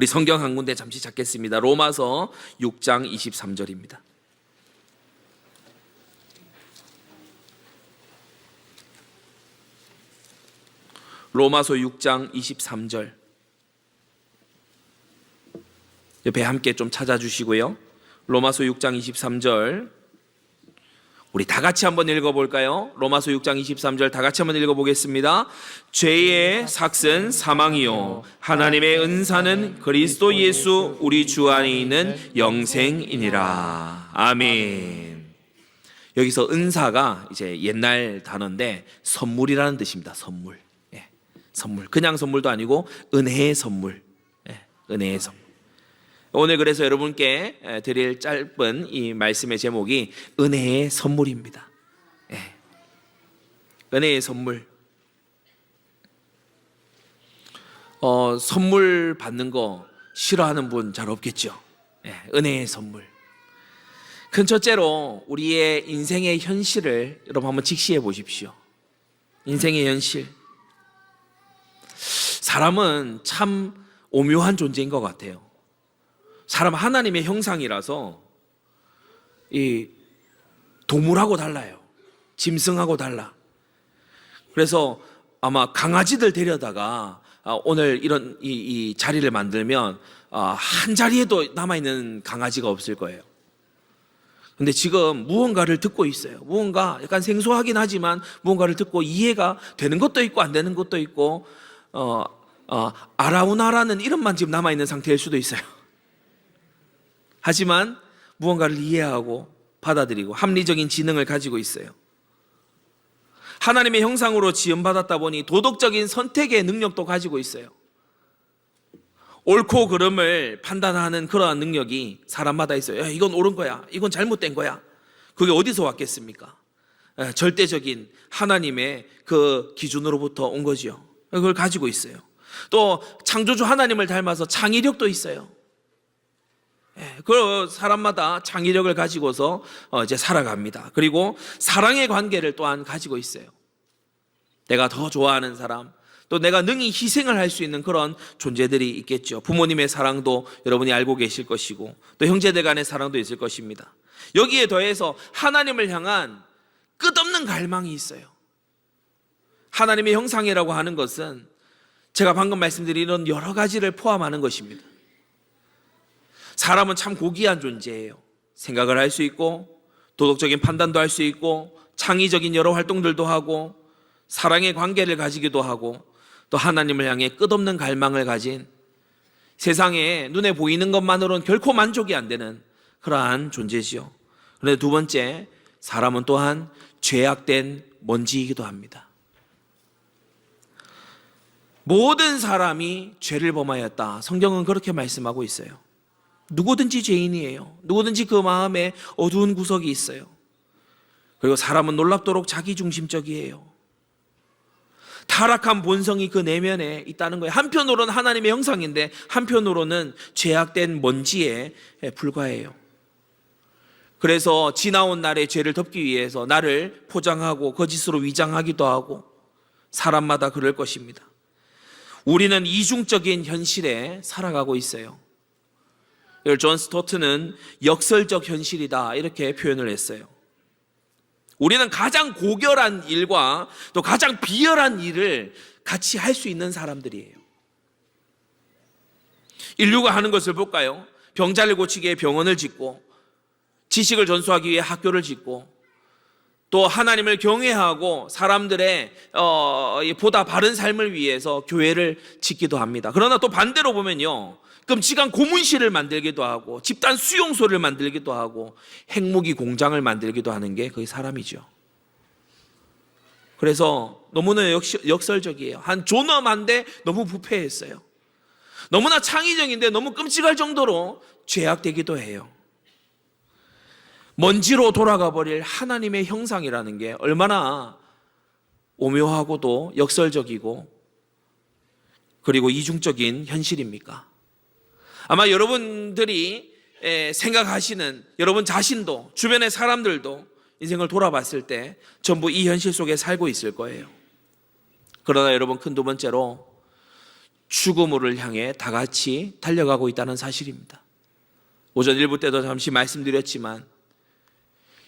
우리 성경 한 군데 잠시 찾겠습니다. 로마서 6장 23절입니다. 로마서 6장 23절. 옆에 함께 좀 찾아주시고요. 로마서 6장 23절. 우리 다 같이 한번 읽어볼까요? 로마서 6장 23절 다 같이 한번 읽어보겠습니다. 죄의 삭은 사망이요 하나님의 은사는 그리스도 예수 우리 주 안에 있는 영생이니라. 아멘. 여기서 은사가 이제 옛날 단어인데 선물이라는 뜻입니다. 선물. 선물. 그냥 선물도 아니고 은혜의 선물. 은혜의 선물. 오늘 그래서 여러분께 드릴 짧은 이 말씀의 제목이 은혜의 선물입니다. 은혜의 선물. 선물 받는 거 싫어하는 분 잘 없겠죠. 은혜의 선물. 큰 첫째로 우리의 인생의 현실을 여러분 한번 직시해 보십시오. 인생의 현실. 사람은 참 오묘한 존재인 것 같아요. 사람 하나님의 형상이라서 이 동물하고 달라요. 짐승하고 달라. 그래서 아마 강아지들 데려다가 오늘 이런 이 자리를 만들면 한 자리에도 남아있는 강아지가 없을 거예요. 근데 지금 무언가를 듣고 있어요. 무언가 약간 생소하긴 하지만 무언가를 듣고 이해가 되는 것도 있고 안 되는 것도 있고 아라우나라는 이름만 지금 남아있는 상태일 수도 있어요. 하지만 무언가를 이해하고 받아들이고 합리적인 지능을 가지고 있어요. 하나님의 형상으로 지음받았다 보니 도덕적인 선택의 능력도 가지고 있어요. 옳고 그름을 판단하는 그러한 능력이 사람마다 있어요. 이건 옳은 거야, 이건 잘못된 거야. 그게 어디서 왔겠습니까? 절대적인 하나님의 그 기준으로부터 온 거죠. 그걸 가지고 있어요. 또 창조주 하나님을 닮아서 창의력도 있어요. 그 사람마다 창의력을 가지고서 이제 살아갑니다. 그리고 사랑의 관계를 또한 가지고 있어요. 내가 더 좋아하는 사람, 또 내가 능히 희생을 할 수 있는 그런 존재들이 있겠죠. 부모님의 사랑도 여러분이 알고 계실 것이고 또 형제들 간의 사랑도 있을 것입니다. 여기에 더해서 하나님을 향한 끝없는 갈망이 있어요. 하나님의 형상이라고 하는 것은 제가 방금 말씀드린 이런 여러 가지를 포함하는 것입니다. 사람은 참 고귀한 존재예요. 생각을 할 수 있고 도덕적인 판단도 할 수 있고 창의적인 여러 활동들도 하고 사랑의 관계를 가지기도 하고 또 하나님을 향해 끝없는 갈망을 가진 세상에 눈에 보이는 것만으로는 결코 만족이 안 되는 그러한 존재지요. 그런데 두 번째, 사람은 또한 죄악된 먼지이기도 합니다. 모든 사람이 죄를 범하였다. 성경은 그렇게 말씀하고 있어요. 누구든지 죄인이에요. 누구든지 그 마음에 어두운 구석이 있어요. 그리고 사람은 놀랍도록 자기중심적이에요. 타락한 본성이 그 내면에 있다는 거예요. 한편으로는 하나님의 형상인데 한편으로는 죄악된 먼지에 불과해요. 그래서 지나온 날의 죄를 덮기 위해서 나를 포장하고 거짓으로 위장하기도 하고 사람마다 그럴 것입니다. 우리는 이중적인 현실에 살아가고 있어요. 이걸 존 스토트는 역설적 현실이다 이렇게 표현을 했어요. 우리는 가장 고결한 일과 또 가장 비열한 일을 같이 할 수 있는 사람들이에요. 인류가 하는 것을 볼까요? 병자를 고치기 위해 병원을 짓고 지식을 전수하기 위해 학교를 짓고 또 하나님을 경외하고 사람들의 보다 바른 삶을 위해서 교회를 짓기도 합니다. 그러나 또 반대로 보면요, 끔찍한 고문실을 만들기도 하고 집단 수용소를 만들기도 하고 핵무기 공장을 만들기도 하는 게 거의 사람이죠. 그래서 너무나 역설적이에요. 한 존엄한데 너무 부패했어요. 너무나 창의적인데 너무 끔찍할 정도로 죄악되기도 해요. 먼지로 돌아가 버릴 하나님의 형상이라는 게 얼마나 오묘하고도 역설적이고 그리고 이중적인 현실입니까? 아마 여러분들이 생각하시는 여러분 자신도 주변의 사람들도 인생을 돌아봤을 때 전부 이 현실 속에 살고 있을 거예요. 그러나 여러분, 큰 두 번째로 죽음을 향해 다 같이 달려가고 있다는 사실입니다. 오전 1부 때도 잠시 말씀드렸지만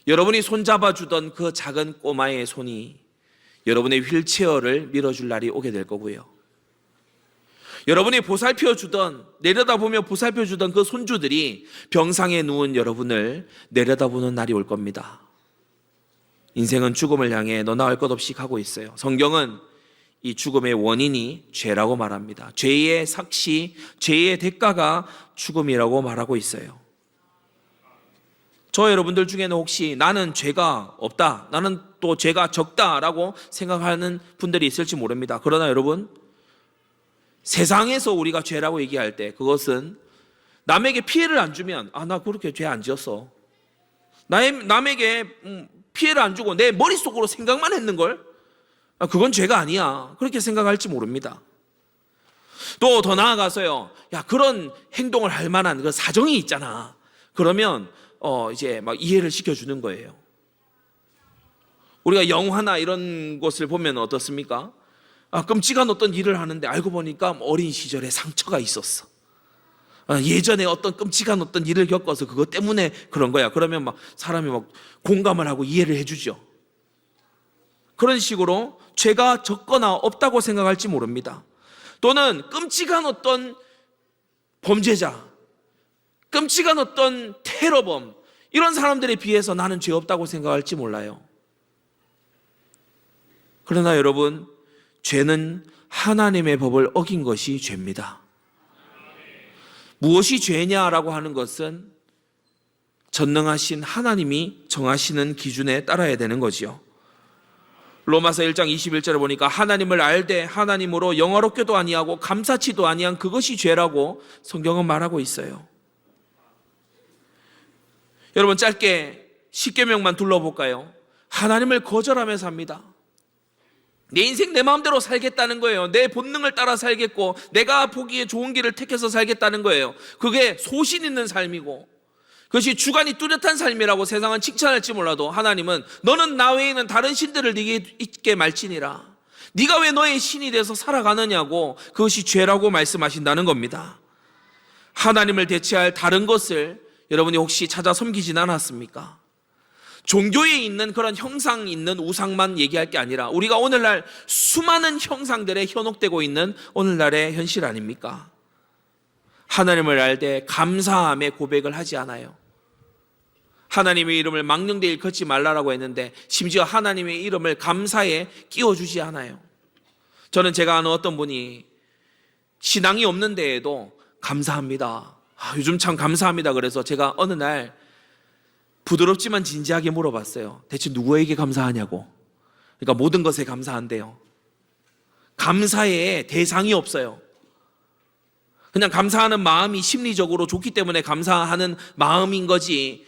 여러분이 손잡아주던 그 작은 꼬마의 손이 여러분의 휠체어를 밀어줄 날이 오게 될 거고요. 여러분이 보살펴주던, 내려다보며 보살펴주던 그 손주들이 병상에 누운 여러분을 내려다보는 날이 올 겁니다. 인생은 죽음을 향해 너 나을 것 없이 가고 있어요. 성경은 이 죽음의 원인이 죄라고 말합니다. 죄의 삭시, 죄의 대가가 죽음이라고 말하고 있어요. 저 여러분들 중에는 혹시 나는 죄가 없다, 나는 또 죄가 적다라고 생각하는 분들이 있을지 모릅니다. 그러나 여러분, 세상에서 우리가 죄라고 얘기할 때 그것은 남에게 피해를 안 주면 나 그렇게 죄 안 지었어. 남에게 피해를 안 주고 내 머릿속으로 생각만 했는걸? 그건 죄가 아니야. 그렇게 생각할지 모릅니다. 또 더 나아가서요. 그런 행동을 할 만한 그 사정이 있잖아. 그러면 이제 막 이해를 시켜주는 거예요. 우리가 영화나 이런 것을 보면 어떻습니까? 끔찍한 어떤 일을 하는데 알고 보니까 어린 시절에 상처가 있었어. 예전에 어떤 끔찍한 어떤 일을 겪어서 그것 때문에 그런 거야. 그러면 막 사람이 막 공감을 하고 이해를 해주죠. 그런 식으로 죄가 적거나 없다고 생각할지 모릅니다. 또는 끔찍한 어떤 범죄자, 끔찍한 어떤 테러범, 이런 사람들에 비해서 나는 죄 없다고 생각할지 몰라요. 그러나 여러분, 죄는 하나님의 법을 어긴 것이 죄입니다. 무엇이 죄냐라고 하는 것은 전능하신 하나님이 정하시는 기준에 따라야 되는 거지요. 로마서 1장 21절에 보니까 하나님을 알되 하나님으로 영화롭게도 아니하고 감사치도 아니한 그것이 죄라고 성경은 말하고 있어요. 여러분, 짧게 10계명만 둘러볼까요? 하나님을 거절하며 삽니다. 내 인생 내 마음대로 살겠다는 거예요. 내 본능을 따라 살겠고 내가 보기에 좋은 길을 택해서 살겠다는 거예요. 그게 소신 있는 삶이고 그것이 주관이 뚜렷한 삶이라고 세상은 칭찬할지 몰라도 하나님은 너는 나 외에는 다른 신들을 네게 있게 말지니라. 네가 왜 너의 신이 돼서 살아가느냐고, 그것이 죄라고 말씀하신다는 겁니다. 하나님을 대체할 다른 것을 여러분이 혹시 찾아 섬기진 않았습니까? 종교에 있는 그런 형상 있는 우상만 얘기할 게 아니라 우리가 오늘날 수많은 형상들에 현혹되고 있는 오늘날의 현실 아닙니까? 하나님을 알 때 감사함의 고백을 하지 않아요. 하나님의 이름을 망령되이 일컫지 말라라고 했는데 심지어 하나님의 이름을 감사에 끼워주지 않아요. 저는 제가 아는 어떤 분이 신앙이 없는 데에도 감사합니다, 요즘 참 감사합니다, 그래서 제가 어느 날 부드럽지만 진지하게 물어봤어요. 대체 누구에게 감사하냐고. 그러니까 모든 것에 감사한대요. 감사에 대상이 없어요. 그냥 감사하는 마음이 심리적으로 좋기 때문에 감사하는 마음인 거지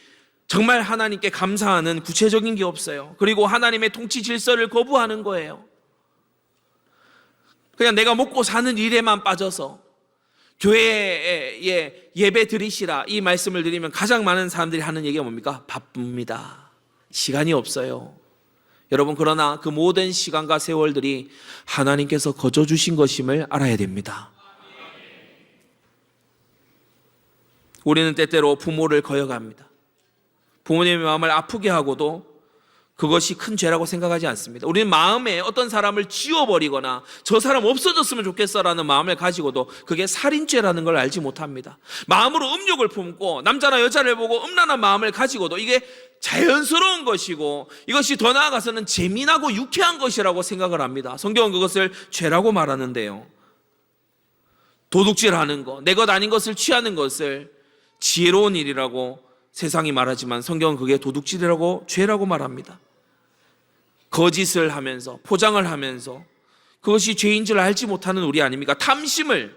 정말 하나님께 감사하는 구체적인 게 없어요. 그리고 하나님의 통치 질서를 거부하는 거예요. 그냥 내가 먹고 사는 일에만 빠져서 교회에 예배 드리시라 이 말씀을 드리면 가장 많은 사람들이 하는 얘기가 뭡니까? 바쁩니다. 시간이 없어요. 여러분, 그러나 그 모든 시간과 세월들이 하나님께서 거저 주신 것임을 알아야 됩니다. 우리는 때때로 부모를 거역합니다. 부모님의 마음을 아프게 하고도 그것이 큰 죄라고 생각하지 않습니다. 우리는 마음에 어떤 사람을 지워버리거나 저 사람 없어졌으면 좋겠어라는 마음을 가지고도 그게 살인죄라는 걸 알지 못합니다. 마음으로 음욕을 품고 남자나 여자를 보고 음란한 마음을 가지고도 이게 자연스러운 것이고 이것이 더 나아가서는 재미나고 유쾌한 것이라고 생각을 합니다. 성경은 그것을 죄라고 말하는데요. 도둑질하는 것, 내 것 아닌 것을 취하는 것을 지혜로운 일이라고 세상이 말하지만 성경은 그게 도둑질이라고 죄라고 말합니다. 거짓을 하면서 포장을 하면서 그것이 죄인 줄 알지 못하는 우리 아닙니까? 탐심을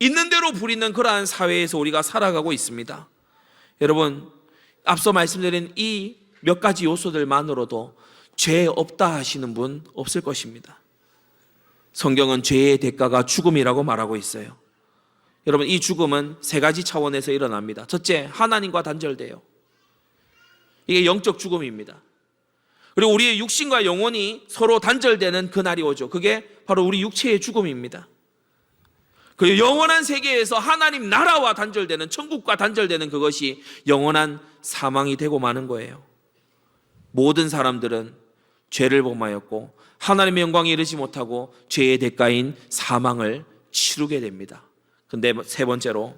있는 대로 부리는 그러한 사회에서 우리가 살아가고 있습니다. 여러분, 앞서 말씀드린 이 몇 가지 요소들만으로도 죄 없다 하시는 분 없을 것입니다. 성경은 죄의 대가가 죽음이라고 말하고 있어요. 여러분, 이 죽음은 세 가지 차원에서 일어납니다. 첫째, 하나님과 단절돼요. 이게 영적 죽음입니다. 그리고 우리의 육신과 영혼이 서로 단절되는 그날이 오죠. 그게 바로 우리 육체의 죽음입니다. 그 영원한 세계에서 하나님 나라와 단절되는, 천국과 단절되는 그것이 영원한 사망이 되고 마는 거예요. 모든 사람들은 죄를 범하였고 하나님의 영광에 이르지 못하고 죄의 대가인 사망을 치르게 됩니다. 근데 세 번째로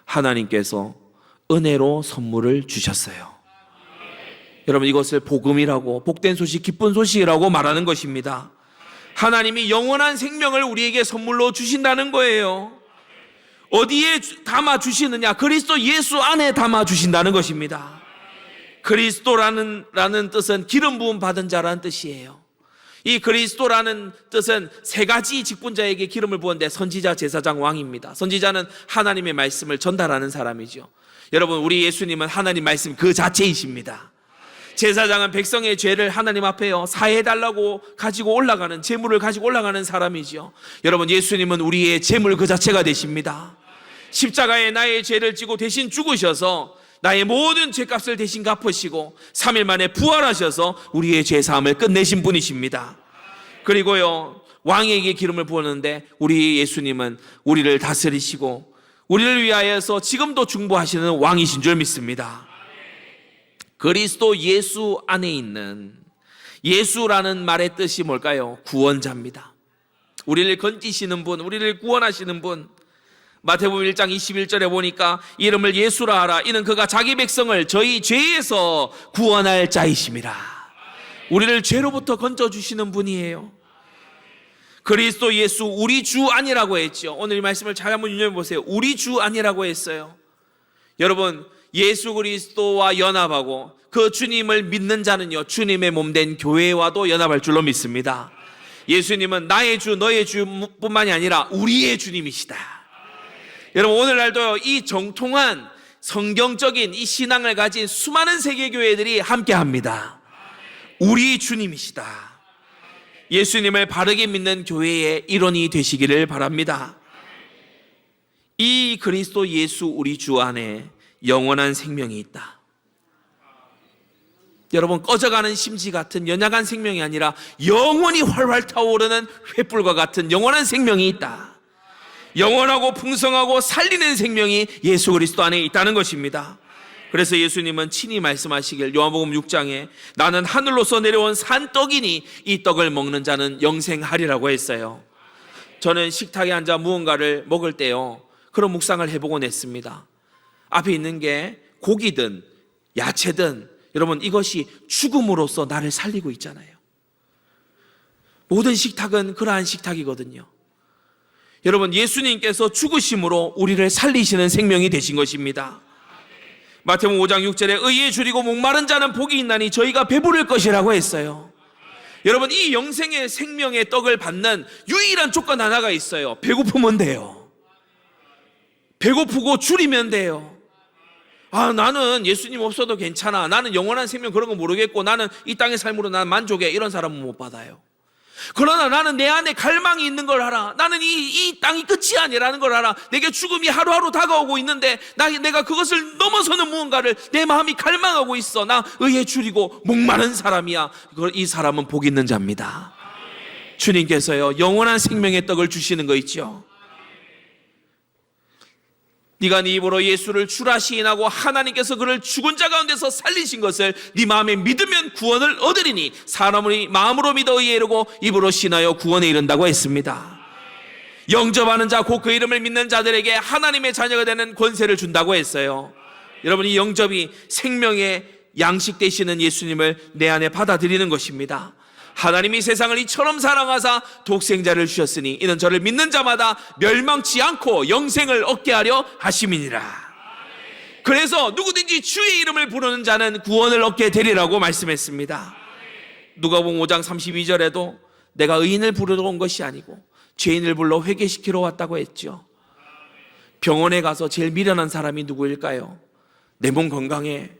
하나님께서 은혜로 선물을 주셨어요. 여러분, 이것을 복음이라고, 복된 소식, 기쁜 소식이라고 말하는 것입니다. 하나님이 영원한 생명을 우리에게 선물로 주신다는 거예요. 어디에 담아 주시느냐? 그리스도 예수 안에 담아 주신다는 것입니다. 그리스도라는 뜻은 기름 부음 받은 자라는 뜻이에요. 이 그리스도라는 뜻은 세 가지 직분자에게 기름을 부었는데 선지자, 제사장, 왕입니다. 선지자는 하나님의 말씀을 전달하는 사람이죠. 여러분, 우리 예수님은 하나님 말씀 그 자체이십니다. 제사장은 백성의 죄를 하나님 앞에요 사해달라고 가지고 올라가는, 제물을 가지고 올라가는 사람이죠. 여러분, 예수님은 우리의 제물 그 자체가 되십니다. 십자가에 나의 죄를 지고 대신 죽으셔서 나의 모든 죄값을 대신 갚으시고 3일 만에 부활하셔서 우리의 죄사함을 끝내신 분이십니다. 그리고요, 왕에게 기름을 부었는데 우리 예수님은 우리를 다스리시고 우리를 위하여서 지금도 중보하시는 왕이신 줄 믿습니다. 그리스도 예수 안에 있는, 예수라는 말의 뜻이 뭘까요? 구원자입니다. 우리를 건지시는 분, 우리를 구원하시는 분. 마태복음 1장 21절에 보니까 이름을 예수라 하라. 이는 그가 자기 백성을 저희 죄에서 구원할 자이심이라. 우리를 죄로부터 건져주시는 분이에요. 그리스도 예수, 우리 주 아니라고 했죠. 오늘 이 말씀을 잘 한번 유념해 보세요. 우리 주 아니라고 했어요. 여러분, 예수 그리스도와 연합하고 그 주님을 믿는 자는요, 주님의 몸된 교회와도 연합할 줄로 믿습니다. 예수님은 나의 주, 너의 주뿐만이 아니라 우리의 주님이시다. 여러분, 오늘날도 이 정통한 성경적인 이 신앙을 가진 수많은 세계교회들이 함께합니다. 우리 주님이시다. 예수님을 바르게 믿는 교회의 일원이 되시기를 바랍니다. 이 그리스도 예수 우리 주 안에 영원한 생명이 있다. 여러분, 꺼져가는 심지 같은 연약한 생명이 아니라 영원히 활활 타오르는 횃불과 같은 영원한 생명이 있다. 영원하고 풍성하고 살리는 생명이 예수 그리스도 안에 있다는 것입니다. 그래서 예수님은 친히 말씀하시길 요한복음 6장에 나는 하늘로서 내려온 산떡이니 이 떡을 먹는 자는 영생하리라고 했어요. 저는 식탁에 앉아 무언가를 먹을 때요, 그런 묵상을 해보곤 했습니다. 앞에 있는 게 고기든 야채든 여러분, 이것이 죽음으로써 나를 살리고 있잖아요. 모든 식탁은 그러한 식탁이거든요. 여러분, 예수님께서 죽으심으로 우리를 살리시는 생명이 되신 것입니다. 마태복음 5장 6절에 의에 줄이고 목마른 자는 복이 있나니 저희가 배부를 것이라고 했어요. 여러분, 이 영생의 생명의 떡을 받는 유일한 조건 하나가 있어요. 배고프면 돼요. 배고프고 줄이면 돼요. 아, 나는 예수님 없어도 괜찮아, 나는 영원한 생명 그런 거 모르겠고 나는 이 땅의 삶으로 난 만족해, 이런 사람은 못 받아요. 그러나 나는 내 안에 갈망이 있는 걸 알아. 나는 이 땅이 끝이 아니라는 걸 알아. 내게 죽음이 하루하루 다가오고 있는데 내가 그것을 넘어서는 무언가를 내 마음이 갈망하고 있어. 나 의에 줄이고 목마른 사람이야. 이 사람은 복 있는 자입니다. 주님께서요, 영원한 생명의 떡을 주시는 거 있죠. 네가 네 입으로 예수를 주라 시인하고 하나님께서 그를 죽은 자 가운데서 살리신 것을 네 마음에 믿으면 구원을 얻으리니 사람이 마음으로 믿어 의에 이르고 입으로 신하여 구원에 이른다고 했습니다. 영접하는 자, 곧 그 이름을 믿는 자들에게 하나님의 자녀가 되는 권세를 준다고 했어요. 여러분, 이 영접이 생명의 양식 되시는 예수님을 내 안에 받아들이는 것입니다. 하나님이 세상을 이처럼 사랑하사 독생자를 주셨으니 이는 저를 믿는 자마다 멸망치 않고 영생을 얻게 하려 하심이니라. 그래서 누구든지 주의 이름을 부르는 자는 구원을 얻게 되리라고 말씀했습니다. 누가복음 5장 32절에도 내가 의인을 부르러 온 것이 아니고 죄인을 불러 회개시키러 왔다고 했죠. 병원에 가서 제일 미련한 사람이 누구일까요? 내 몸 건강해,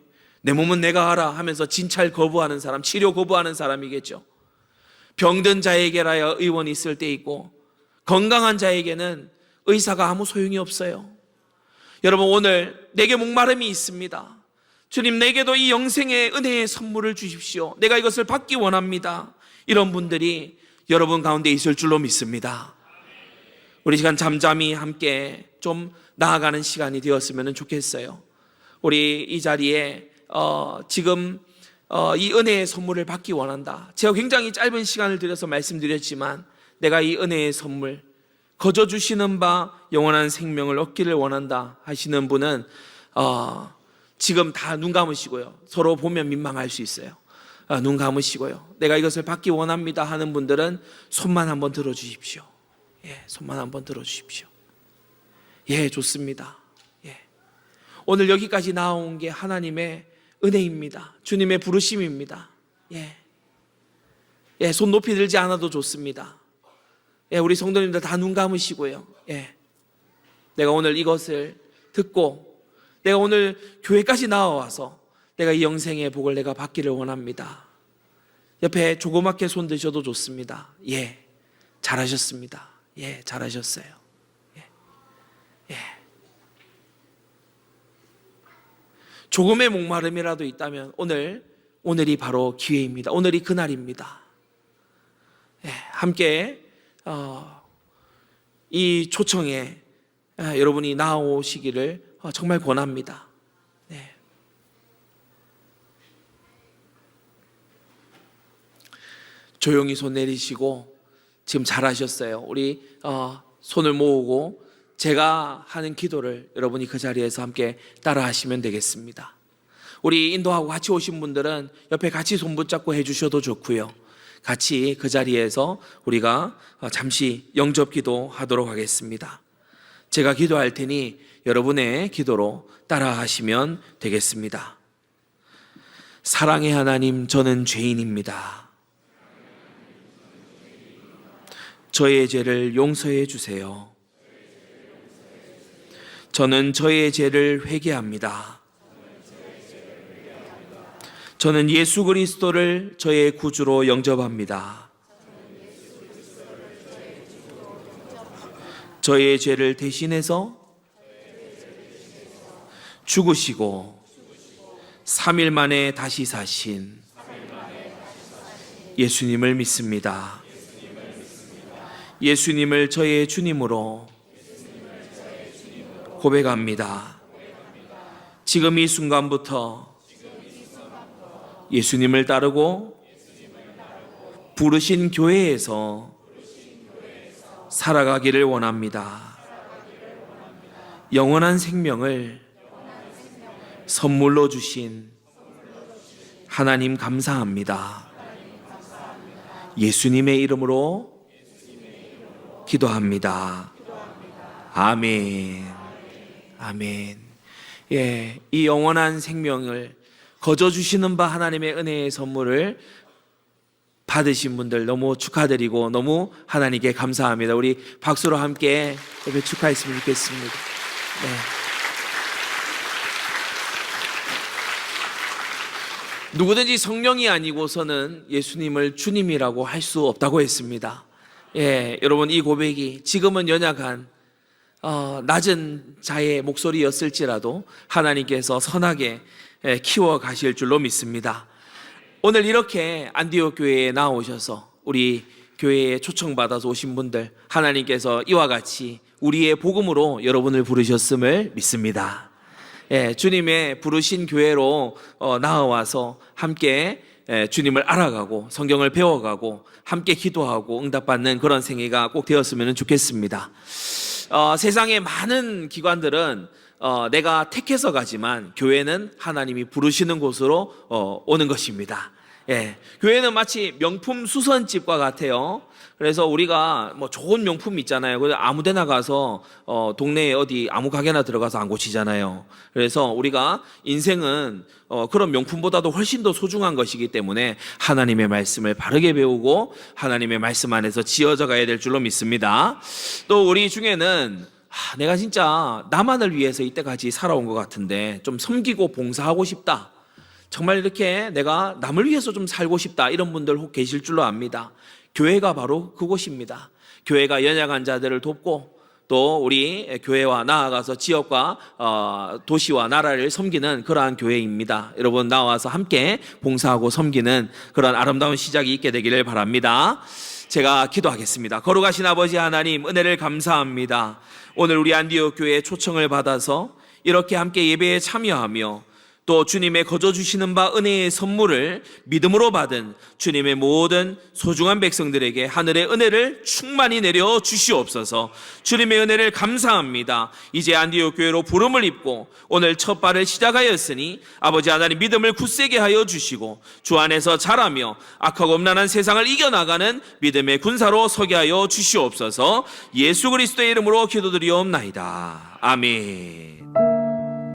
내 몸은 내가 알아 하면서 진찰 거부하는 사람, 치료 거부하는 사람이겠죠. 병든 자에게라야 의원이 있을 때 있고 건강한 자에게는 의사가 아무 소용이 없어요. 여러분, 오늘 내게 목마름이 있습니다. 주님, 내게도 이 영생의 은혜의 선물을 주십시오. 내가 이것을 받기 원합니다. 이런 분들이 여러분 가운데 있을 줄로 믿습니다. 우리 시간 잠잠히 함께 좀 나아가는 시간이 되었으면 좋겠어요. 우리 이 자리에 지금 이 은혜의 선물을 받기 원한다. 제가 굉장히 짧은 시간을 들여서 말씀드렸지만 내가 이 은혜의 선물 거저 주시는 바 영원한 생명을 얻기를 원한다 하시는 분은 지금 다 눈 감으시고요. 서로 보면 민망할 수 있어요. 눈 감으시고요. 내가 이것을 받기 원합니다 하는 분들은 손만 한번 들어주십시오. 예, 손만 한번 들어주십시오. 예, 좋습니다. 예. 오늘 여기까지 나온 게 하나님의 은혜입니다. 주님의 부르심입니다. 예. 예, 손 높이 들지 않아도 좋습니다. 예, 우리 성도님들 다 눈 감으시고요. 예. 내가 오늘 이것을 듣고 내가 오늘 교회까지 나와서 내가 이 영생의 복을 내가 받기를 원합니다. 옆에 조그맣게 손 드셔도 좋습니다. 예, 잘하셨습니다. 예, 잘하셨어요. 예. 예. 조금의 목마름이라도 있다면 오늘이 바로 기회입니다. 오늘이 그날입니다. 예, 함께 이 초청에 여러분이 나오시기를 정말 권합니다. 네. 조용히 손 내리시고 지금 잘하셨어요. 우리 손을 모으고 제가 하는 기도를 여러분이 그 자리에서 함께 따라 하시면 되겠습니다. 우리 인도하고 같이 오신 분들은 옆에 같이 손 붙잡고 해주셔도 좋고요. 같이 그 자리에서 우리가 잠시 영접 기도하도록 하겠습니다. 제가 기도할 테니 여러분의 기도로 따라 하시면 되겠습니다. 사랑의 하나님, 저는 죄인입니다. 저의 죄를 용서해 주세요. 저는 저의 죄를 회개합니다. 저는 예수 그리스도를 저의 구주로 영접합니다. 저의 죄를 대신해서 죽으시고 3일 만에 다시 사신 예수님을 믿습니다. 예수님을 저의 주님으로 고백합니다. 지금 이 순간부터 예수님을 따르고 부르신 교회에서 살아가기를 원합니다. 영원한 생명을 선물로 주신 하나님 감사합니다. 예수님의 이름으로 기도합니다. 아멘. 아멘. 예, 이 영원한 생명을 거저 주시는 바 하나님의 은혜의 선물을 받으신 분들 너무 축하드리고 너무 하나님께 감사합니다. 우리 박수로 함께 예배 축하했으면 좋겠습니다. 네. 누구든지 성령이 아니고서는 예수님을 주님이라고 할 수 없다고 했습니다. 예, 여러분 이 고백이 지금은 연약한 낮은 자의 목소리였을지라도 하나님께서 선하게 키워 가실 줄로 믿습니다. 오늘 이렇게 안디옥 교회에 나오셔서 우리 교회에 초청받아서 오신 분들 하나님께서 이와 같이 우리의 복음으로 여러분을 부르셨음을 믿습니다. 예, 주님의 부르신 교회로 나와서 함께 주님을 알아가고 성경을 배워가고 함께 기도하고 응답받는 그런 생애가 꼭 되었으면 좋겠습니다. 세상의 많은 기관들은 내가 택해서 가지만 교회는 하나님이 부르시는 곳으로 오는 것입니다. 예, 교회는 마치 명품 수선집과 같아요. 그래서 우리가 뭐 좋은 명품 있잖아요. 그래서 아무데나 가서 동네에 어디 아무 가게나 들어가서 안 고치잖아요. 그래서 우리가 인생은 그런 명품보다도 훨씬 더 소중한 것이기 때문에 하나님의 말씀을 바르게 배우고 하나님의 말씀 안에서 지어져 가야 될 줄로 믿습니다. 또 우리 중에는 내가 진짜 나만을 위해서 이때까지 살아온 것 같은데 좀 섬기고 봉사하고 싶다. 정말 이렇게 내가 남을 위해서 좀 살고 싶다. 이런 분들 혹 계실 줄로 압니다. 교회가 바로 그곳입니다. 교회가 연약한 자들을 돕고 또 우리 교회와 나아가서 지역과 도시와 나라를 섬기는 그러한 교회입니다. 여러분 나와서 함께 봉사하고 섬기는 그런 아름다운 시작이 있게 되기를 바랍니다. 제가 기도하겠습니다. 거룩하신 아버지 하나님, 은혜를 감사합니다. 오늘 우리 안디옥 교회에 초청을 받아서 이렇게 함께 예배에 참여하며 또 주님의 거저 주시는 바 은혜의 선물을 믿음으로 받은 주님의 모든 소중한 백성들에게 하늘의 은혜를 충만히 내려 주시옵소서. 주님의 은혜를 감사합니다. 이제 안디옥 교회로 부름을 입고 오늘 첫 발을 시작하였으니 아버지 하나님 믿음을 굳세게 하여 주시고 주 안에서 자라며 악하고 음란한 세상을 이겨나가는 믿음의 군사로 서게 하여 주시옵소서. 예수 그리스도의 이름으로 기도드리옵나이다. 아멘.